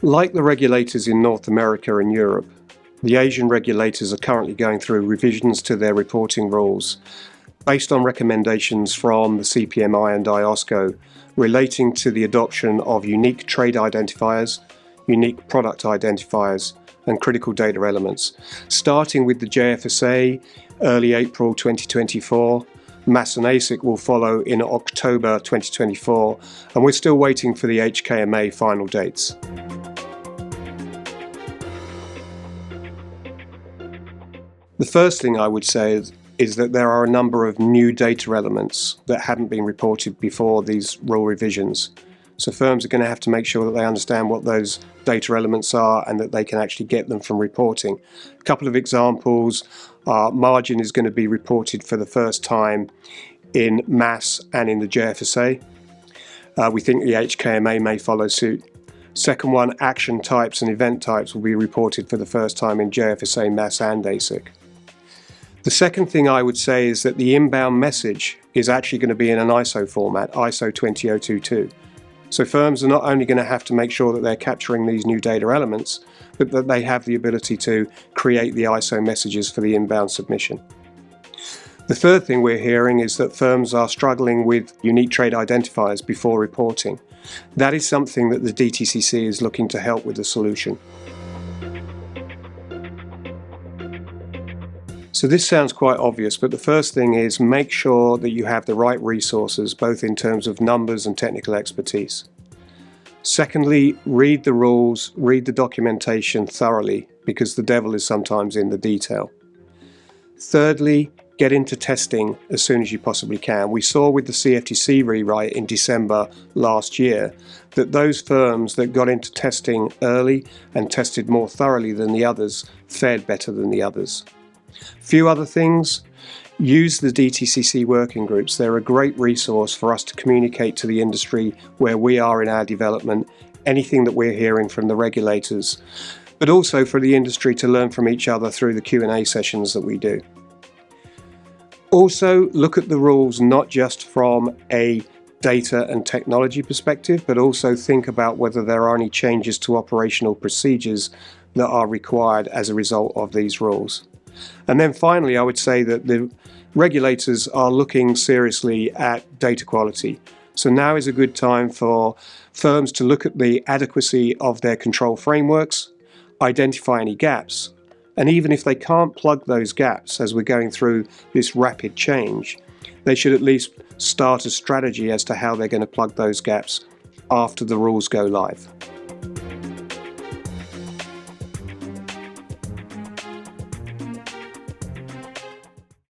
Like the regulators in North America and Europe, the Asian regulators are currently going through revisions to their reporting rules based on recommendations from the CPMI and IOSCO relating to the adoption of unique trade identifiers, unique product identifiers, and critical data elements, starting with the JFSA early April 2024. MAS and ASIC will follow in October 2024, and we're still waiting for the HKMA final dates. The first thing I would say is that there are a number of new data elements that hadn't been reported before these rule revisions. So firms are going to have to make sure that they understand what those data elements are and that they can actually get them from reporting. A couple of examples are margin is going to be reported for the first time in MAS and in the JFSA. We think the HKMA may follow suit. Second one, action types and event types will be reported for the first time in JFSA, MAS and ASIC. The second thing I would say is that the inbound message is actually going to be in an ISO format, ISO 20022. So firms are not only going to have to make sure that they're capturing these new data elements, but that they have the ability to create the ISO messages for the inbound submission. The third thing we're hearing is that firms are struggling with unique trade identifiers before reporting. That is something that the DTCC is looking to help with the solution. So this sounds quite obvious, but the first thing is make sure that you have the right resources, both in terms of numbers and technical expertise. Secondly, read the rules, read the documentation thoroughly, because the devil is sometimes in the detail. Thirdly, get into testing as soon as you possibly can. We saw with the CFTC rewrite in December last year that those firms that got into testing early and tested more thoroughly than the others fared better than the others. Few other things. Use the DTCC working groups. They're a great resource for us to communicate to the industry where we are in our development, anything that we're hearing from the regulators, but also for the industry to learn from each other through the Q&A sessions that we do. Also, look at the rules not just from a data and technology perspective, but also think about whether there are any changes to operational procedures that are required as a result of these rules. And then finally, I would say that the regulators are looking seriously at data quality. So now is a good time for firms to look at the adequacy of their control frameworks, identify any gaps, and even if they can't plug those gaps as we're going through this rapid change, they should at least start a strategy as to how they're going to plug those gaps after the rules go live.